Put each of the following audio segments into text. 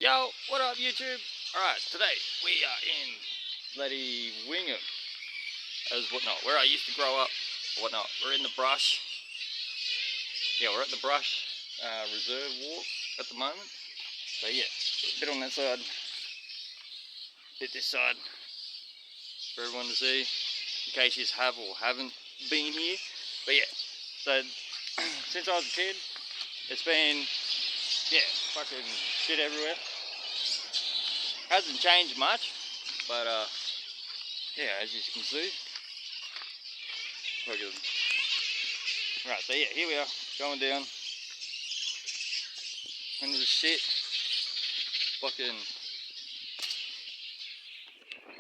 Yo, what up YouTube? Alright, today we are in bloody Wingham as whatnot, where I used to grow up or whatnot. We're in the brush. Yeah, we're at the brush reserve walk at the moment. So yeah, a bit on that side, bit this side for everyone to see, in case you have or haven't been here. But yeah, so since I was a kid, it's been, yeah, fucking shit everywhere. Hasn't changed much, but yeah, as you can see. Right, so yeah, here we are, going down into the shit. Fucking,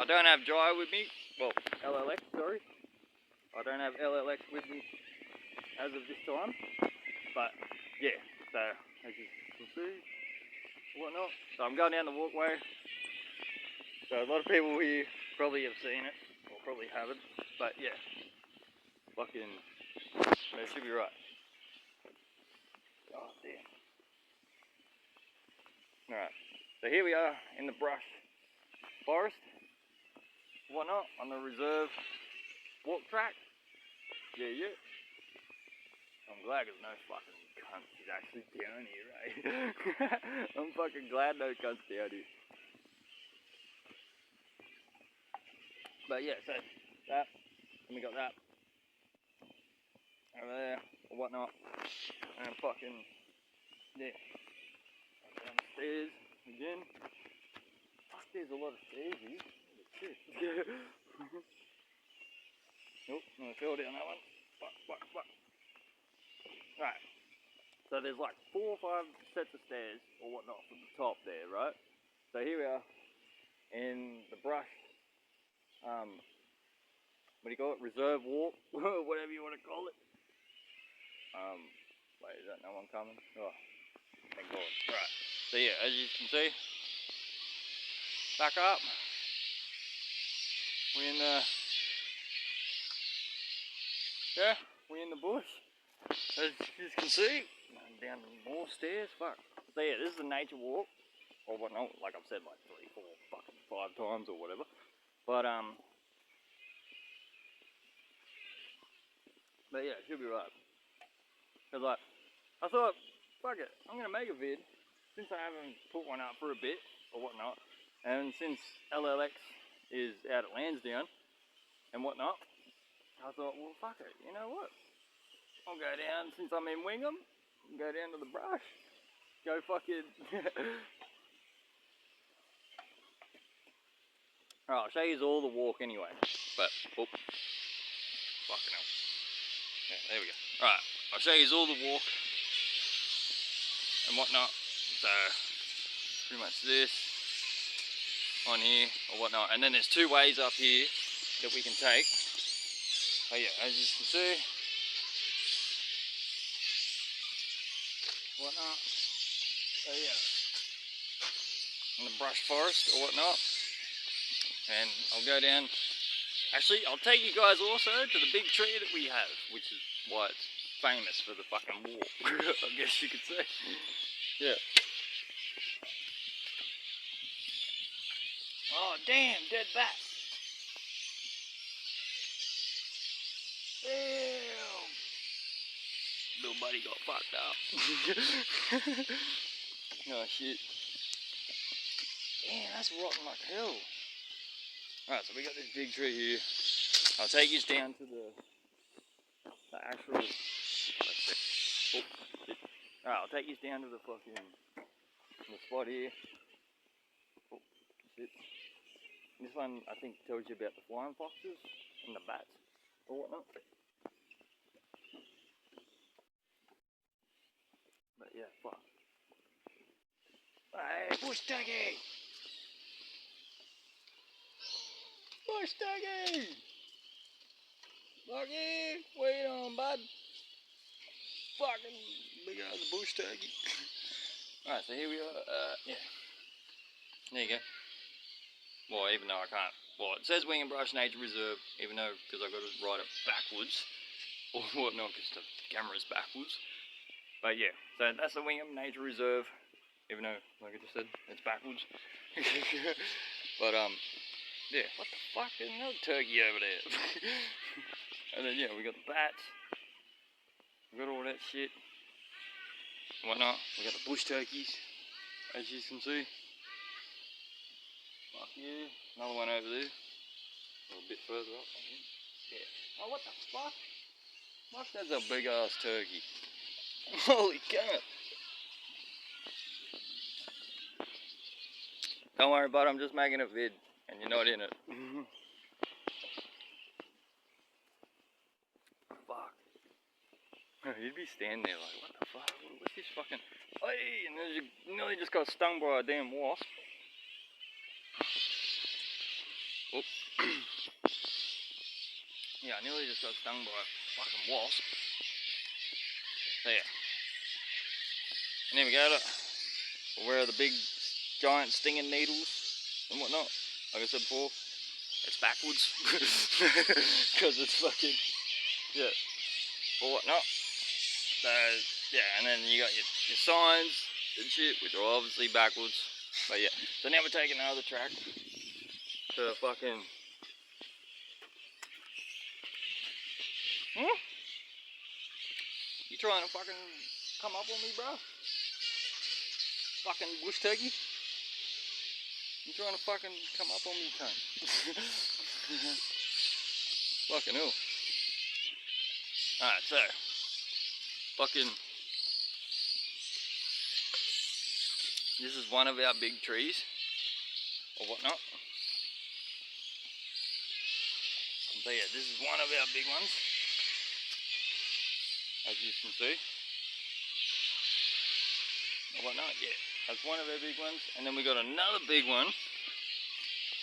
I don't have dry with me. Well, LLX, sorry. I don't have LLX with me as of this time. But yeah, so as you can see, whatnot. So I'm going down the walkway. So a lot of people here probably have seen it, or probably haven't. But yeah, fucking, it should be right. Oh damn. Alright, so here we are in the brush forest, whatnot, on the reserve walk track. Yeah, yeah. I'm glad there's no fucking cunts actually down here, right? I'm fucking glad no cunts down here. But yeah, so that, and we got that over there, or whatnot, and fucking, yeah, down the stairs again. Fuck, there's a lot of stairs here. Shit. Nope, I fell down that one. Fuck. Right, so there's like 4 or 5 sets of stairs, or whatnot, from the top there, right? So here we are, in the brush, what do you call it, reserve walk, whatever you want to call it. Wait, is that no one coming? Oh, thank God. Right, so yeah, as you can see, back up, we're in the, yeah, we're in the bush, as you can see, down more stairs, fuck. So yeah, this is a nature walk, or whatnot, like I've said like 3, 4, fucking 5 times or whatever, but yeah, it should be right. Cause like, I thought, fuck it, I'm gonna make a vid, since I haven't put one up for a bit, or whatnot, and since LLX is out at Lansdowne, and whatnot, I thought, well fuck it, you know what, I'll go down, since I'm in Wingham, go down to the brush, go fucking, alright, I'll show you all the walk anyway, but, oh, fucking hell. Yeah, there we go. Alright, I'll show you all the walk and whatnot. So, pretty much this on here or whatnot. And then there's 2 ways up here that we can take. Oh yeah, as you can see, whatnot. So yeah, in the brush forest or whatnot. And I'll go down. Actually, I'll take you guys also to the big tree that we have, which is why it's famous for the fucking walk, I guess you could say. Yeah. Oh, damn, dead bat. Damn. Little buddy got fucked up. Oh, shit. Damn, that's rotten like hell. Alright, so we got this big tree here. I'll take you down to the actual, let's see. Oh, shit. Alright, I'll take you down to the fucking, the spot here. Oh, shit. This one, I think, tells you about the flying foxes and the bats or whatnot. But yeah, fuck. Hey, bush turkey! Bush turkey! Lucky, wait on, bud. Fucking big ass bush turkey. Alright, so here we are. Yeah. There you go. Well, even though I can't. Well, it says Wingham Brush Nature Reserve, even though, because I've got to write it backwards. Or whatnot, because the camera's backwards. But yeah, so that's the Wingham Nature Reserve. even though, like I just said, it's backwards. But yeah, what the fuck? There's another turkey over there. And then yeah, we got the bats. We got all that shit. And whatnot. We got the bush turkeys, as you can see. Fuck yeah. Another one over there. A little bit further up. Yeah. Oh, what the fuck? Fuck, that's a big ass turkey. Holy cow. Don't worry about it, I'm just making a vid and you're not in it. Fuck. You'd be standing there like, what the fuck? What's this fucking... Hey, and then you nearly just got stung by a damn wasp. Oop. Yeah, I nearly just got stung by a fucking wasp. So yeah. And there we go, look. Where are the big, giant stinging needles and whatnot? Like I said before, it's backwards. Because it's fucking, yeah, or whatnot. So, yeah, and then you got your signs and shit, which are obviously backwards. But yeah, so now we're taking another track to fucking... You trying to fucking come up on me, bro? Fucking bush turkey? You trying to fucking come up on me, cunt? Fucking hell. Alright, so fucking... This is one of our big trees, or whatnot. So yeah, this is one of our big ones, as you can see, or whatnot. Yeah, that's one of our big ones, and then we got another big one.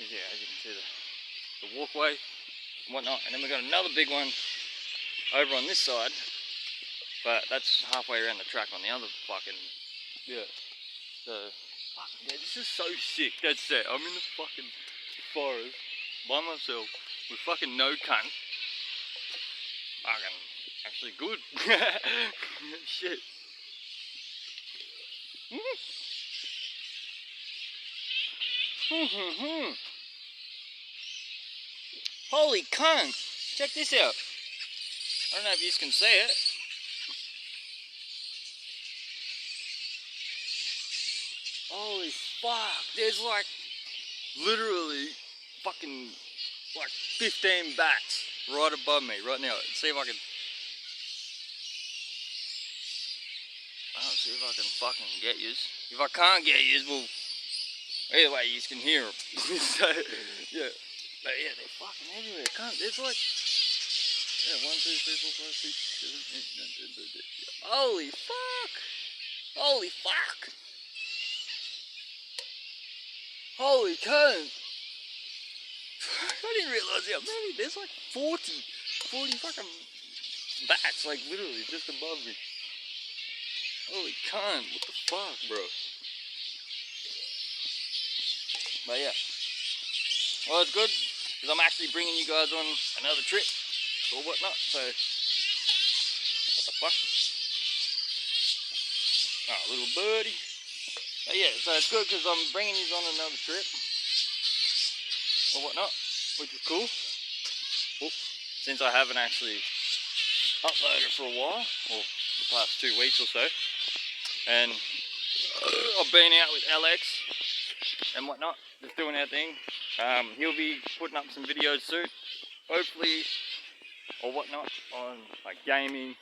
Yeah, as you can see the walkway and whatnot, and then we got another big one over on this side, but that's halfway around the track on the other fucking, yeah. So, fuck, yeah, this is so sick. That's it. I'm in the fucking forest by myself with fucking no cunt. Fucking actually good. Shit. Holy cunt! Check this out. I don't know if you can see it. Holy fuck, there's like literally fucking like 15 bats right above me right now. Let's see if I can... I'll see if I can fucking get yous. If I can't get yous, well, either way yous can hear them. So, yeah. But yeah, they're fucking everywhere. There's like... Yeah, 1, 2, 3, 4, 5, 6, 7, 8, 9, 10, 11. Holy fuck! Holy fuck! Holy cunt! I didn't realise how many. There's like 40 fucking bats, like literally just above me. Holy cunt! What the fuck, bro? But yeah, well, it's good because I'm actually bringing you guys on another trip or whatnot. So what the fuck? Oh, little birdie. But yeah, so it's good because I'm bringing you on another trip or whatnot, which is cool. Oops. Since I haven't actually uploaded for a while, or the past 2 weeks or so, and I've been out with Alex and whatnot, just doing our thing. He'll be putting up some videos soon, hopefully, or whatnot, on like gaming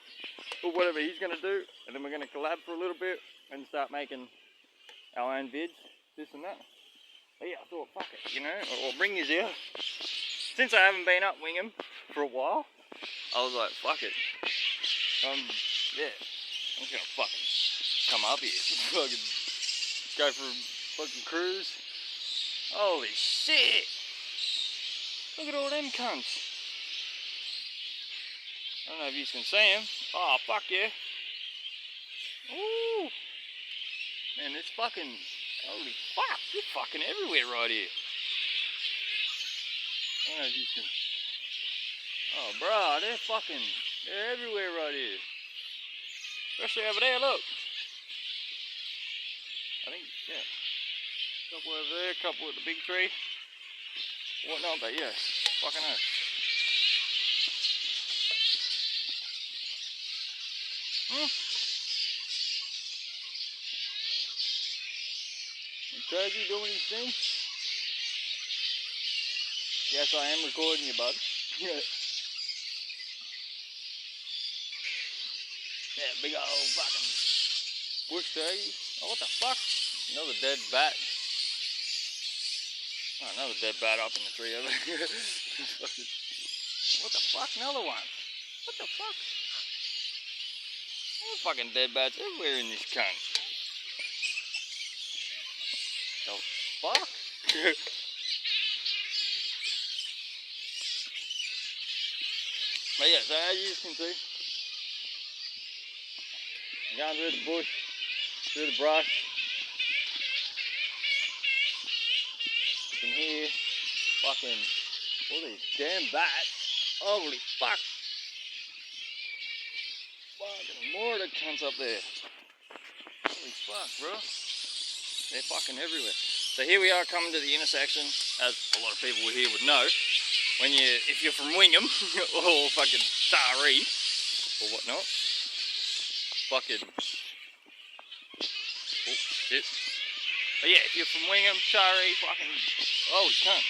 or whatever he's gonna do, and then we're gonna collab for a little bit and start making our own vids, this and that. But yeah, I thought, fuck it, you know, I'll bring you here. Since I haven't been up Wingham for a while, I was like, fuck it. Yeah, I'm just gonna fucking come up here. Fucking go for a fucking cruise. Holy shit! Look at all them cunts. I don't know if you can see them. Oh, fuck yeah. Ooh. Man, it's fucking, holy fuck, they're fucking everywhere right here. I don't know if you can, oh bro, they're everywhere right here. Especially over there, look. I think, yeah. Couple over there, couple at the big tree. Whatnot, but yeah, fucking hell. Turkey doing his thing? Yes, I am recording you, bud. Yeah, big old fucking bush turkey. Oh, what the fuck? Another dead bat. Oh, another dead bat up in the tree over here. What the fuck? Another one. What the fuck? There's fucking dead bats everywhere in this cunt. The fuck? But yeah, so as you can see, I'm going through the bush, through the brush. You can hear fucking all these damn bats. Holy fuck. Fucking more of the cunts up there. Holy fuck, bro. They're fucking everywhere. So here we are coming to the intersection, as a lot of people here would know. If you're from Wingham or fucking Taree or whatnot, fucking oh shit. But yeah, if you're from Wingham, Taree, fucking holy cunt.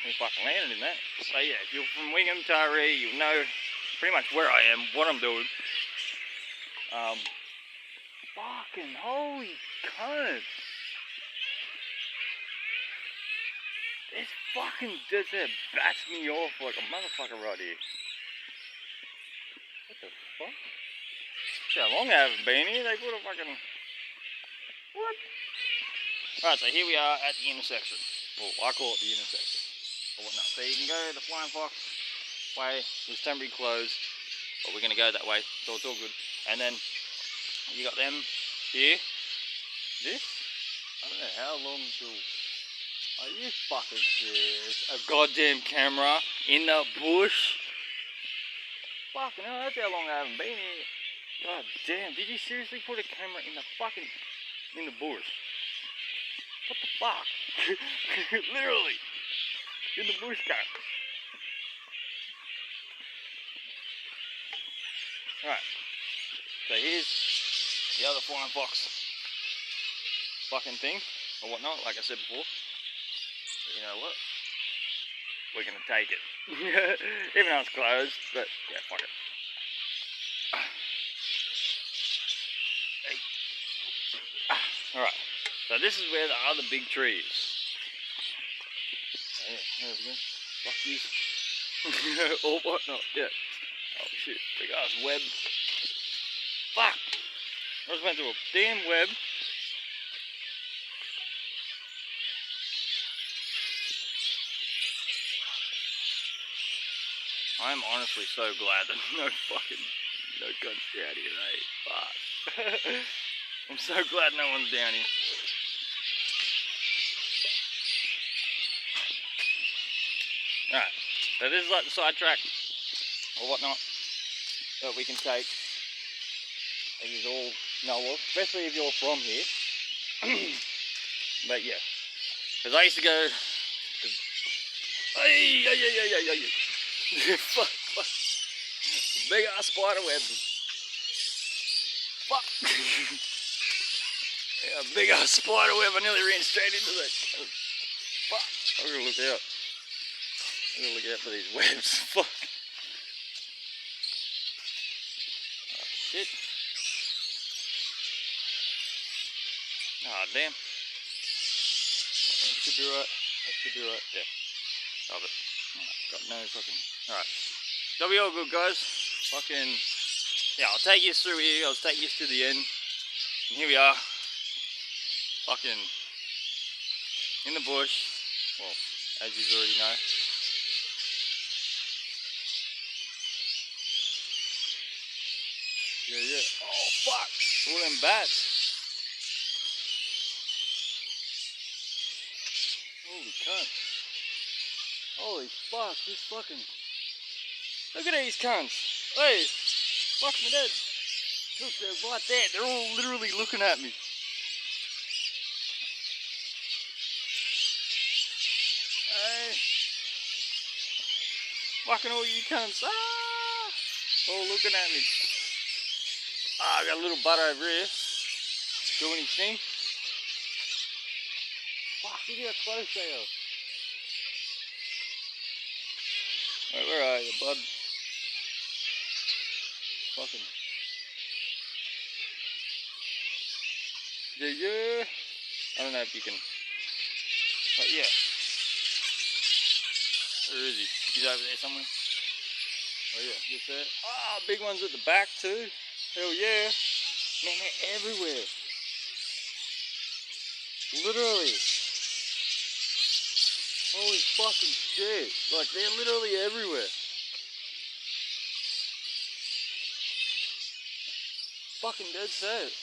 We fucking landed in that. So yeah, if you're from Wingham, Taree, you'll know pretty much where I am, what I'm doing. Fucking holy cunt. This fucking desert bats me off like a motherfucker right here. What the fuck? See how long I haven't been here, they put a fucking... What? Alright, so here we are at the intersection. Well, I call it the intersection. Or whatnot. So you can go the Flying Fox way, it's temporary closed, but we're going to go that way, so it's all good. And then you got them here. This? I don't know how long till... Are you fucking serious? A goddamn camera in the bush? Fucking hell, that's how long I haven't been here. God damn, did you seriously put a camera in the fucking... in the bush? What the fuck? Literally. In the bush cut. Alright. So here's the other Flying Fox fucking thing, or whatnot, like I said before. You know what? We're gonna take it. Even though it's closed, but yeah, fuck it. Alright, so this is where the other big tree is. So yeah, there we go. Fuck this. Or whatnot, yeah. Oh shit, big ass web. Fuck! I just went through a damn web. I'm honestly so glad that no guns down here, mate. Fuck. I'm so glad no one's down here. Alright, so this is like the sidetrack or whatnot that we can take, as you all know of, especially if you're from here. But yeah, because I used to go. Fuck. Big ass spider web. Fuck. Yeah, big ass spider web. I nearly ran straight into that. Fuck. I'm gonna look out. I'm gonna look out for these webs. Fuck. Oh shit. Ah damn. That should be right. That should be right. Yeah. Love it. Got no fucking... Alright. That'll be all good, guys. Fucking... Yeah, I'll take you through here. I'll take you to the end. And here we are. Fucking... in the bush. Well, as you already know. Yeah. Oh, fuck! All them bats. Holy cunt. Holy fuck, this fucking... Look at these cunts. Hey, fuck me dead. Look, they're right there. They're all literally looking at me. Fucking all you cunts. Ah! All looking at me. Ah, I got a little butt over here. Doing his thing. Fuck, look how close they are. Wait, where are you, bud? Fucking. Yeah. I don't know if you can. But yeah. Where is he? He's over there somewhere. Oh yeah, just there. Ah, big ones at the back too. Hell yeah. Man, they're everywhere. Literally. Holy fucking shit. Like, they're literally everywhere. Fucking dead set.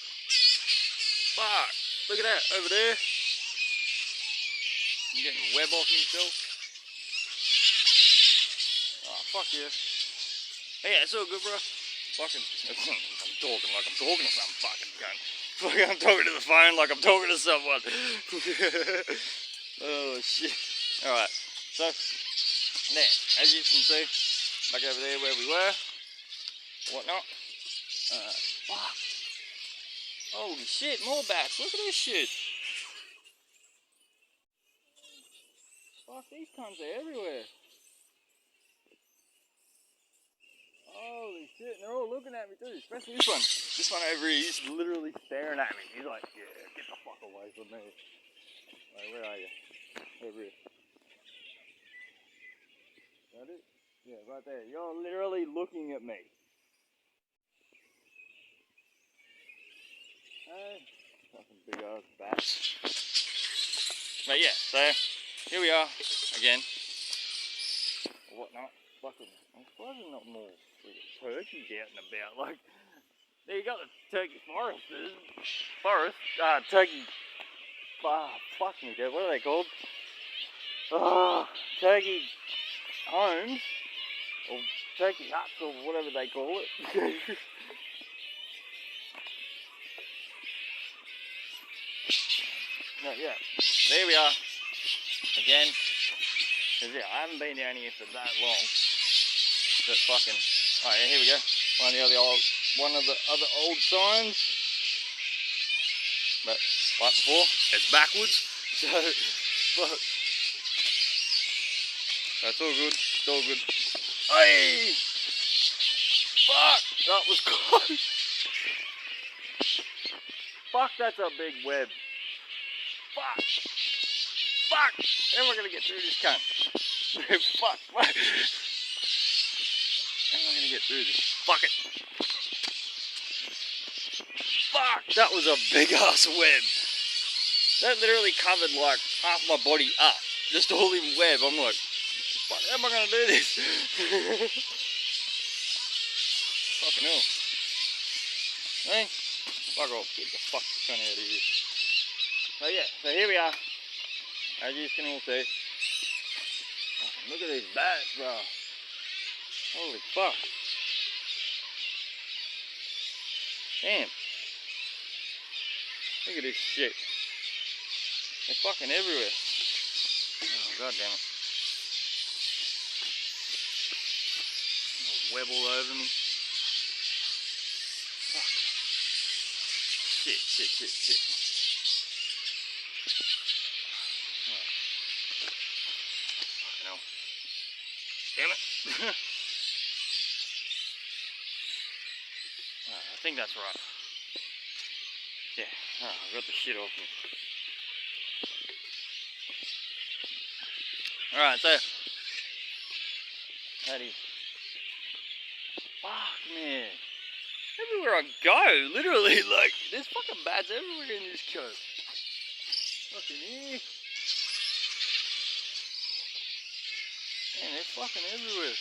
Fuck. Look at that, over there. I'm getting web off himself. Oh, fuck yeah. Yeah, it's all good, bro. Fucking, I'm talking like I'm talking to some fucking cunt. Fucking, I'm talking to the phone like I'm talking to someone. Oh, shit. Alright, so, there, as you can see, back over there where we were, whatnot. Fuck. Holy shit, more bats. Look at this shit. Fuck, these cunts are everywhere. Holy shit, and they're all looking at me too, especially this one. This one over here, he's literally staring at me. He's like, yeah, get the fuck away from me. Like, where are you? Over here. That it? Yeah, right there. You're literally looking at me. Hey, fucking big ass bats. But yeah, so here we are again. Or whatnot. Fucking, why is there not more turkeys out and about? Like, there you got the turkey foresters. Turkey. Fuck me, dude. What are they called? Turkey homes. Or turkey huts, or whatever they call it. No, yeah. There we are. Again. Cause yeah, I haven't been down here for that long. But fucking. Oh yeah, here we go. One of the other old signs. But like before, it's backwards. So fuck. That's all good. It's all good. Hey! Fuck! That was close. Fuck, that's a big web. Fuck! Fuck! How am I gonna get through this cunt? Fuck! How am I gonna get through this? Fuck it! Fuck! That was a big ass web. That literally covered like half my body up. Just all in web. I'm like, fuck, how am I gonna do this? Fucking hell. Hey? Fuck off, get the fuck cunt out of here. So yeah, so here we are. As you can all see. Fucking look at these bats, bro. Holy fuck. Damn. Look at this shit. They're fucking everywhere. Oh, god damn it. Web all over me. Fuck. Shit. Oh. Fucking hell. Damn it. I think that's right. Yeah, I got the shit off me. Alright, so Paddy. Fuck, man. Everywhere I go, literally, like, there's fucking bats everywhere in this coast. Fucking here. Man, they're fucking everywhere.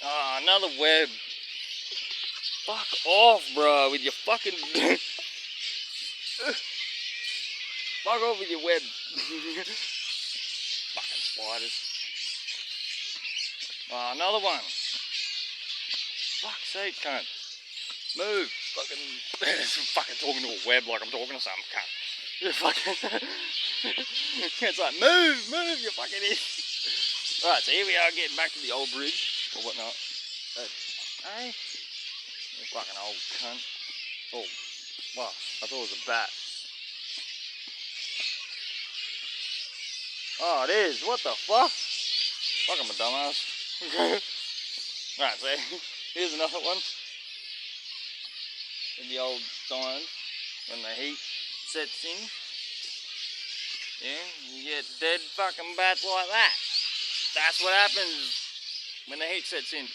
Ah, another web. Fuck off, bro, with your fucking... Fuck off with your web. Fucking spiders. Oh, another one. Fuck's sake, cunt. Move. Fucking talking to a web like I'm talking to some cunt. You're fucking... It's like, move, you fucking idiot. Alright, so here we are getting back to the old bridge, or whatnot. Hey? You fucking old cunt. Oh, wow, I thought it was a bat. Oh, it is, what the fuck? Fuck, I'm a dumbass. Alright, so here's another one. In the old signs, when the heat sets in. Yeah, you get dead fucking bats like that. That's what happens when the heat sets in.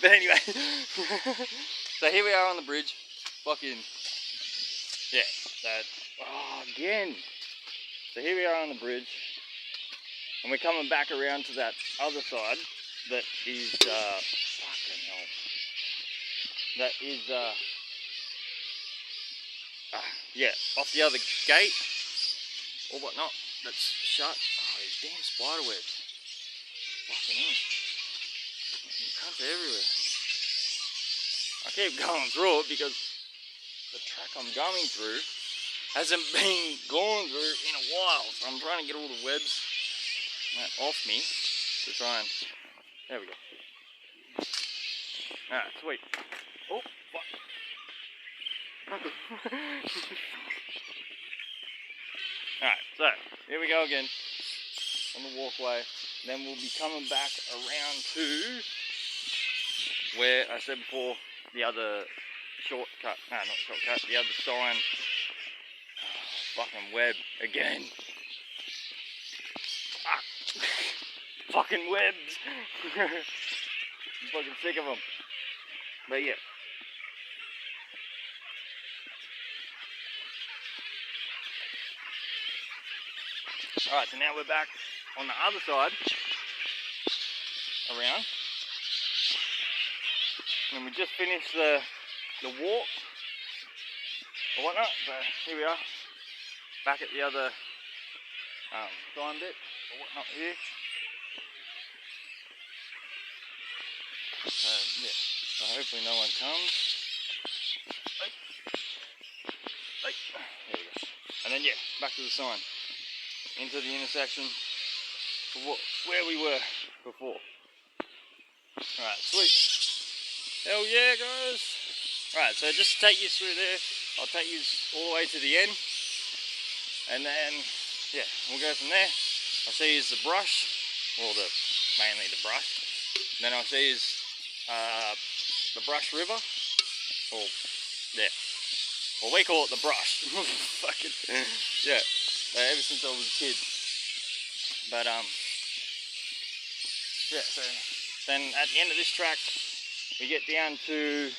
But anyway, so here we are on the bridge. Fucking, yeah, that, oh, again. So here we are on the bridge, and we're coming back around to that other side that is, fucking hell. That is, yeah, off the other gate, or whatnot, that's shut. Oh, these damn spider webs. Fucking hell. Cunts are everywhere. I keep going through it because the track I'm going through hasn't been gone through in a while. So I'm trying to get all the webs off me to try and... There we go. Alright, sweet. Oh, fuck. Alright, so here we go again on the walkway. Then we'll be coming back around to where I said before, the other shortcut, no, not shortcut, the other sign. Oh, fucking web again. Fuck. Fucking webs. I'm fucking sick of them. But yeah. Alright, so now we're back on the other side, around, and we just finished the walk, or whatnot, so here we are, back at the other sign bit, or whatnot here. So yeah, so hopefully no one comes. There we go. And then yeah, back to the sign. Into the intersection of where we were before. Alright, sweet. Hell yeah, guys. Alright, so just to take you through there, I'll take you all the way to the end. And then, yeah, we'll go from there. I'll show you the brush, or mainly the brush. And then I'll show you the brush river, or, yeah. Well, we call it the brush. Fucking, yeah. Ever since I was a kid. But yeah, so then at the end of this track we get down to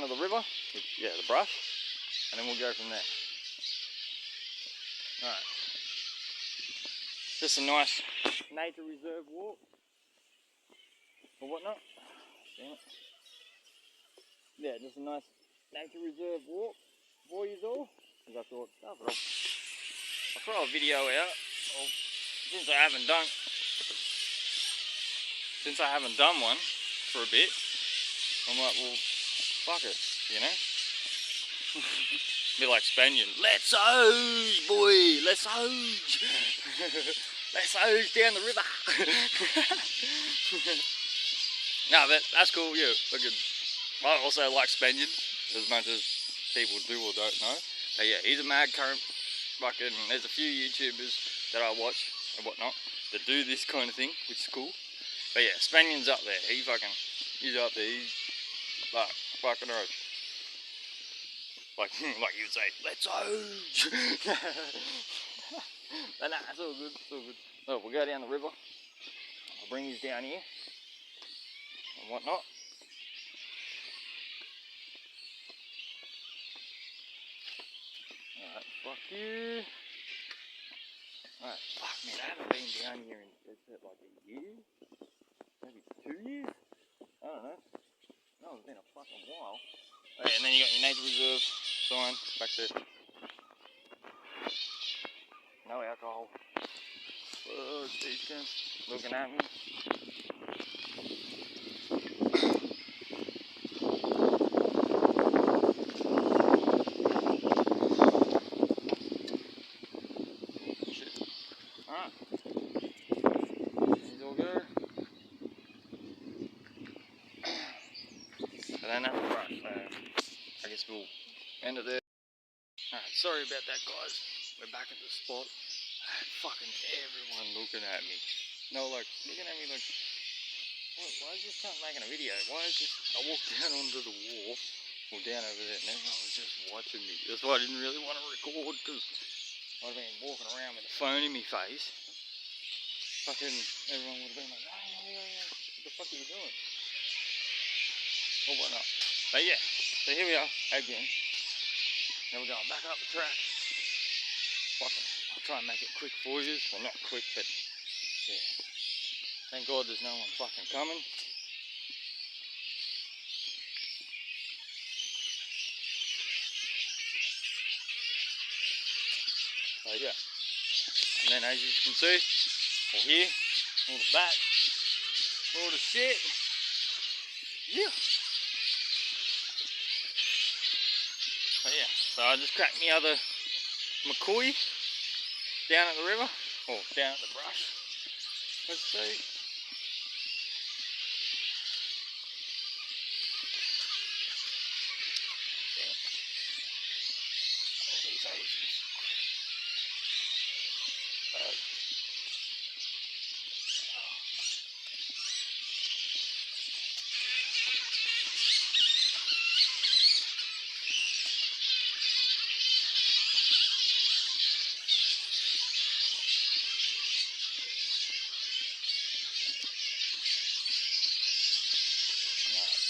the river, which, yeah, the brush, and then we'll go from there. Alright. Just a nice nature reserve walk, or whatnot. Damn it. Yeah, just a nice nature reserve walk for you all. I thought, oh, but I'll throw a video out. Since I haven't done one for a bit, I'm like, well, fuck it, you know. Be like Spaniard. Let's ooze, boy. Let's ooze. Let's ooze down the river. No, but that's cool. Yeah, I also like Spaniard as much as people do or don't know. But yeah, he's a mad current. Fucking, there's a few YouTubers that I watch and whatnot that do this kind of thing, which is cool. But yeah, Spaniard's up there. He's up there. He's like fucking road. Like you'd say, let's ooze. But nah, it's all good. It's all good. So we'll go down the river. I'll bring these down here and whatnot. Alright, fuck you. Alright, fuck man, I haven't been down here in like a year? Maybe 2 years? I don't know. No, it's been a fucking while. Okay, and then you got your nature reserve sign back there. No alcohol. Oh, these guys looking at me. Alright. then that's the brush. So I guess we'll end it there. Alright, sorry about that, guys. We're back at the spot. I had fucking everyone looking at me. No, like, looking at me like, why is this cunt making a video? Why is this? I walked down onto the wharf, or down over there, and everyone was just watching me. That's why I didn't really want to record, because I'd have been walking around with a phone in my face. Fucking everyone would have been like, hey, what the fuck are you doing? Or whatnot. But yeah, so here we are again. Now we're going back up the track. Fucking, I'll try and make it quick for you. Well, not quick, but yeah. Thank God there's no one fucking coming. So yeah. And then as you can see, or hear, all the bats, all the shit. Yeah. But yeah, so I just cracked me other McCoy down at the river, or down at the brush, let's see. These Asians.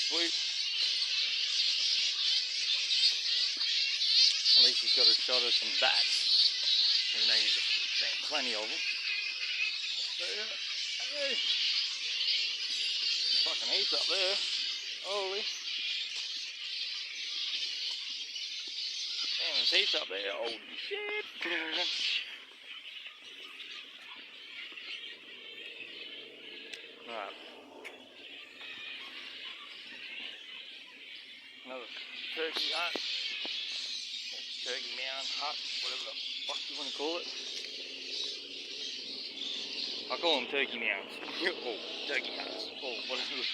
Sweet. At least he's got a shot of some bats. Even though you've seen plenty of them. But yeah, hey. Fucking heaps up there. Holy. Damn, there's heaps up there. Holy shit. Right. Another turkey hut. Turkey mound hut. Whatever the fuck you want to call it. I call them turkey mounds. Oh, turkey huts. Oh, whatever.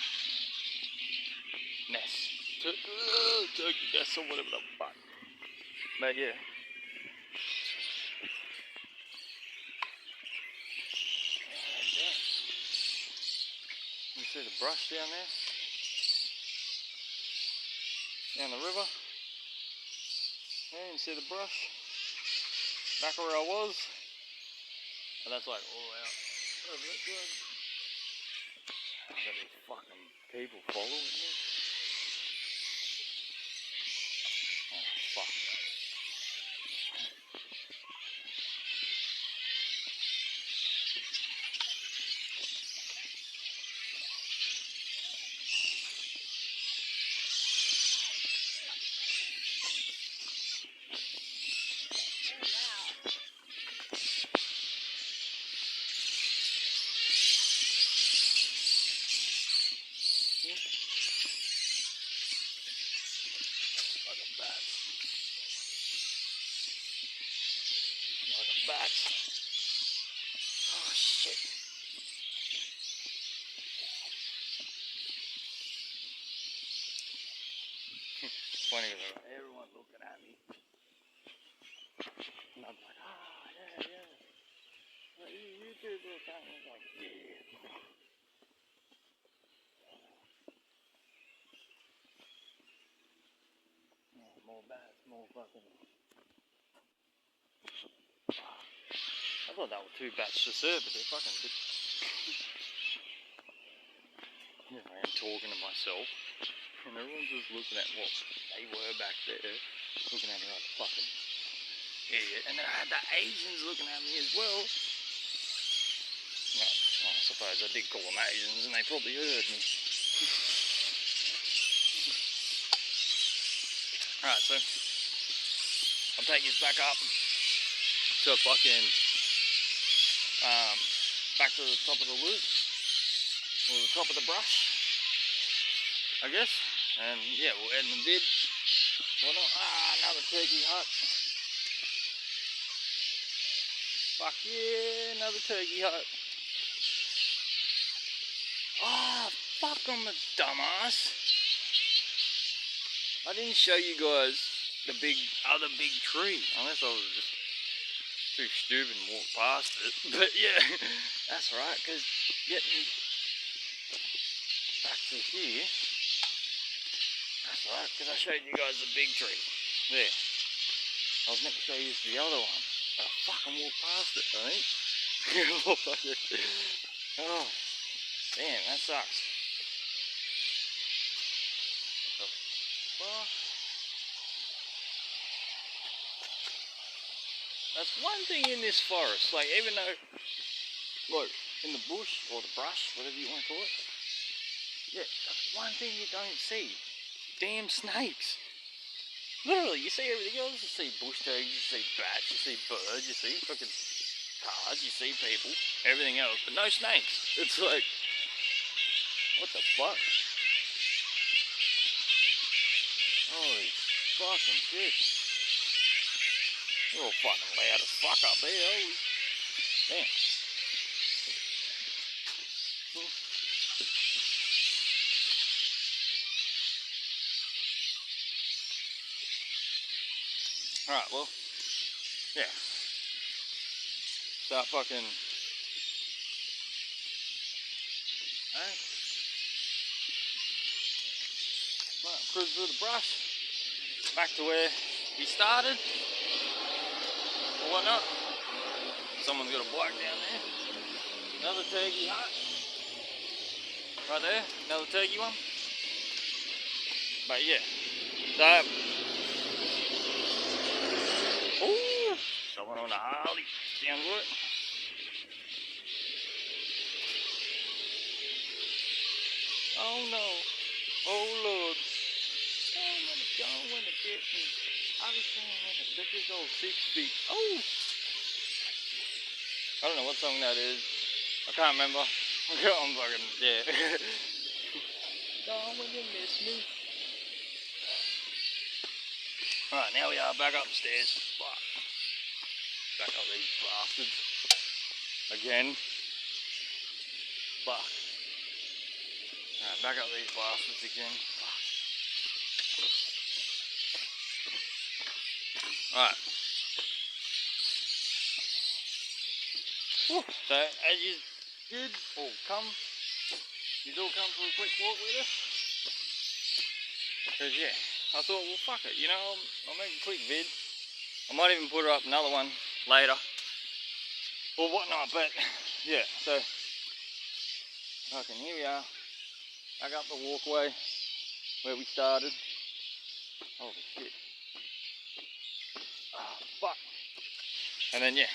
Nest. Turkey nest or whatever the fuck. But yeah. You see the brush down there? Down the river. Yeah, you can see the brush. Back where I was. And that's like all out. Oh, that's good. I've got these fucking people following me. Oh, fuck. Bats. Oh shit. Funny though, everyone looking at me. And I'm like, yeah. Like, you do this, and I was like, yeah. Oh, more bats, more fucking. I thought that were two bats to serve, but they're fucking bit. Here I am talking to myself, and everyone's just looking at what they were back there, looking at me like a fucking idiot. And then I had the Asians looking at me as well. Well, I suppose I did call them Asians, and they probably heard me. Alright, so I'll take this back up to fucking back to the top of the loop, or the top of the brush, I guess. And yeah, we'll end the vid. Whatnot. Another turkey hut. Fuck yeah, another turkey hut. Fuck, I'm a dumbass. I didn't show you guys the other big tree, unless I was just too stupid and walked past it. But yeah, that's right, because getting back to here, that's right, because I showed you guys the big tree. There. I was meant to show you the other one. But I fucking walked past it, I think. Oh, damn, that sucks. Well, that's one thing in this forest, like even though, like in the bush or the brush, whatever you want to call it, yeah, that's one thing you don't see. Damn snakes. Literally, you see everything else. You see bush tags, you see bats, you see birds, you see fucking cars, you see people, everything else, but no snakes. It's like, what the fuck? Holy fucking shit. You're all fucking loud as fuck up there, holy damn. Alright, well, yeah. Start fucking... Alright. Right, cruise through the brush. Back to where we started. Or whatnot. Someone's got a bike down there. Another turkey hut. Right there, another turkey one. But yeah. So... Ooh! Someone on a Harley. Sounds good. Oh no. Oh Lord. Oh, when it's going, when it's getting. I was saying when the bitches all 6 feet. Oh! I don't know what song that is. I can't remember. I'm fucking, yeah. Gone when you miss me. Alright, now we are back upstairs. Fuck. Back up these bastards. Again. Fuck. Alright, back up these bastards again. Fuck. Alright. So, as you did, or you all come for a quick walk with us. Because, yeah, I thought, well, fuck it, you know, I'll make a quick vid. I might even put up another one later. Or whatnot, but, yeah, so, fucking, here we are. Back up the walkway where we started. Holy shit. Oh, fuck. And then, yeah.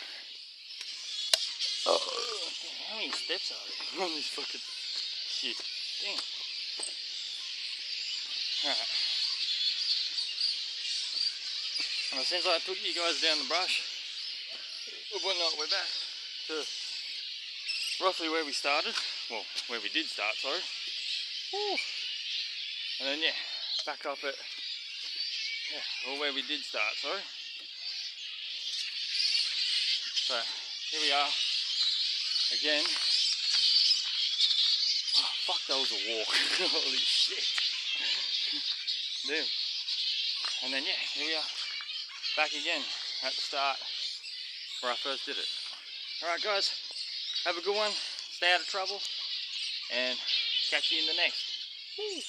Oh, how many steps are there on this fucking shit? Damn. Alright. Well, since I took you guys down the brush, whatnot, we're back to roughly where we started. Well, where we did start, sorry. Woo. And then, yeah, back up at, yeah, or where we did start, sorry. So, here we are. Again. Oh, fuck, that was a walk. Holy shit. Damn. And then, yeah, here we are. Back again at the start where I first did it. Alright, guys. Have a good one. Stay out of trouble. And catch you in the next. Woo.